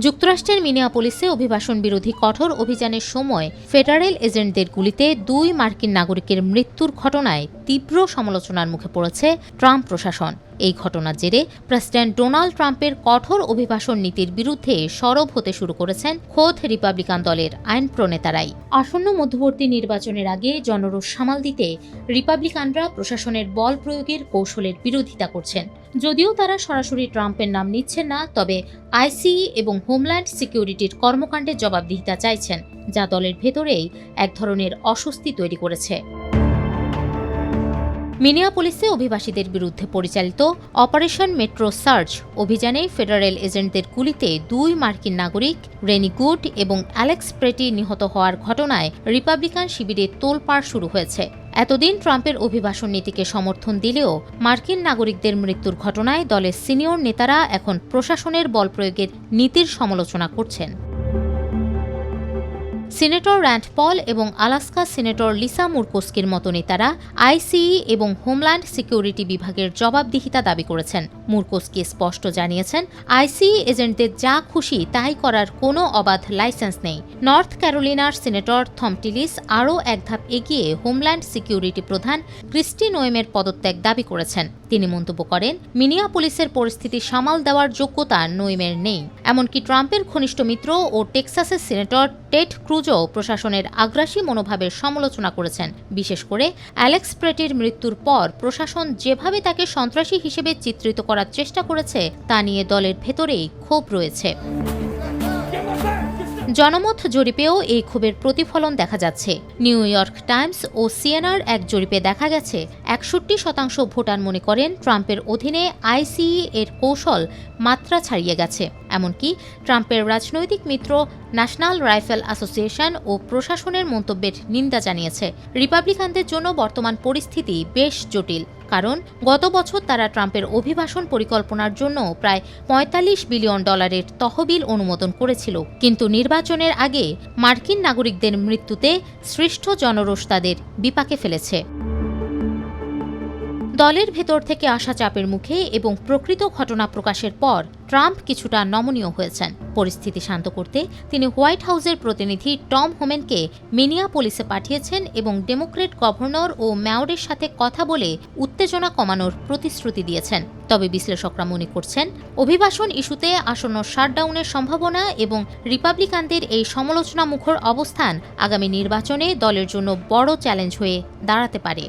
যুক্তরাষ্ট্রের মিনিয়াপোলিসে অভিবাসন বিরোধী কঠোর অভিযানের সময় ফেডারেল এজেন্টদের গুলিতে 2 মার্কিন নাগরিকের মৃত্যুর ঘটনায় তীব্র সমালোচনার মুখে পড়েছে ট্রাম্প প্রশাসন। এই ঘটনার জেরে প্রেসিডেন্ট ডোনাল্ড ট্রাম্পের কঠোর অভিবাসন নীতির বিরুদ্ধে সরব হতে শুরু করেছেন খোদ রিপাবলিকান দলের আইন প্রণেতারাই। আসন্ন মধ্যবর্তী নির্বাচনের আগে জনরোষ সামাল দিতে রিপাবলিকানরা প্রশাসনের বল প্রয়োগের কৌশলের বিরোধিতা করছেন। যদিও তারা সরাসরি ট্রাম্পের নাম নিচ্ছেন না, তবে আইসিই এবং হোমল্যান্ড সিকিউরিটির কর্মকাণ্ডের জবাবদিহিতা চাইছেন, যা দলের ভেতরেই এক ধরনের অস্বস্তি তৈরি করেছে। মিনিয়াপোলিসে অভিবাসীদের বিরুদ্ধে পরিচালিত অপারেশন মেট্রো সার্চ অভিযানে ফেডারেল এজেন্টদের গুলিতে 2 মার্কিন নাগরিক রেনি গুড এবং অ্যালেক্স প্রেটি নিহত হওয়ার ঘটনায় রিপাবলিকান শিবিরে তোলপাড় শুরু হয়েছে। এতদিন ট্রাম্পের অভিবাসন নীতিকে সমর্থন দিলেও মার্কিন নাগরিকদের মৃত্যুর ঘটনায় দলের সিনিয়র নেতারা এখন প্রশাসনের বল প্রয়োগের নীতির সমালোচনা করছেন। সিনেটর র্যান্ড পল এবং আলাস্কা সিনেটর লিসা মুরকোস্কির মতো নেতারা আইসিই এবং হোমল্যান্ড সিকিউরিটি বিভাগের জবাবদিহিতা দাবি করেছেন। মুরকোস্কি স্পষ্ট জানিয়েছেন, আইসিই এজেন্টদের যা খুশি তাই করার কোনো অবাধ লাইসেন্স নেই। নর্থ ক্যারোলিনার সিনেটর থম টিলিস আরও এক ধাপ এগিয়ে হোমল্যান্ড সিকিউরিটি প্রধান ক্রিস্টি নোয়েমের পদত্যাগ দাবি করেছেন। তিনি মন্তব্য করেন, মিনিয়াপোলিসের পরিস্থিতি সামাল দেওয়ার যোগ্যতা নোয়েমের নেই। এমনকি ট্রাম্পের ঘনিষ্ঠ মিত্র ও টেক্সাসের সিনেটর টেড ক্রুজও প্রশাসনের আগ্রাসী মনোভাবের সমালোচনা করেছেন। বিশেষ করে অ্যালেক্স প্রেটির মৃত্যুর পর প্রশাসন যেভাবে তাকে সন্ত্রাসী হিসেবে চিত্রিত করার চেষ্টা করেছে তা নিয়ে দলের ভেতরেই ক্ষোভ রয়েছে। জনমত জরিপেও এই ক্ষোভের প্রতিফলন দেখা যাচ্ছে। নিউ ইয়র্ক টাইমস ও সিএনআর এক জরিপে দেখা গেছে 61% ভোটার মনে করেন ট্রাম্পের অধীনে আইসিই এর কৌশল মাত্রা ছাড়িয়ে গেছে। এমনকি ট্রাম্পের রাজনৈতিক মিত্র ন্যাশনাল রাইফেল অ্যাসোসিয়েশন ও প্রশাসনের মন্তব্যের নিন্দা জানিয়েছে। রিপাবলিকানদের জন্য বর্তমান পরিস্থিতি বেশ জটিল, কারণ গত বছর তারা ট্রাম্পের অভিবাসন পরিকল্পনার জন্য প্রায় $45 বিলিয়ন তহবিল অনুমোদন করেছিল। কিন্তু নির্বাচনের আগে মার্কিন নাগরিকদের মৃত্যুতে সৃষ্ট জনরোষ তাদের বিপাকে ফেলেছে। দলের ভেতর থেকে আসা চাপের মুখে এবং প্রকৃত ঘটনা প্রকাশের পর ট্রাম্প কিছুটা নমনীয় হয়েছেন। পরিস্থিতি শান্ত করতে তিনি হোয়াইট হাউসের প্রতিনিধি টম হোমেনকে মিনিয়াপোলিসে পাঠিয়েছেন এবং ডেমোক্রেট গভর্নর ও মেয়রের সাথে কথা বলে উত্তেজনা কমানোর প্রতিশ্রুতি দিয়েছেন। তবে বিশ্লেষকরা মনে করছেন, অভিবাসন ইস্যুতে আসন্ন শাটডাউনের সম্ভাবনা এবং রিপাবলিকানদের এই সমালোচনামুখর অবস্থান আগামী নির্বাচনে দলের জন্য বড় চ্যালেঞ্জ হয়ে দাঁড়াতে পারে।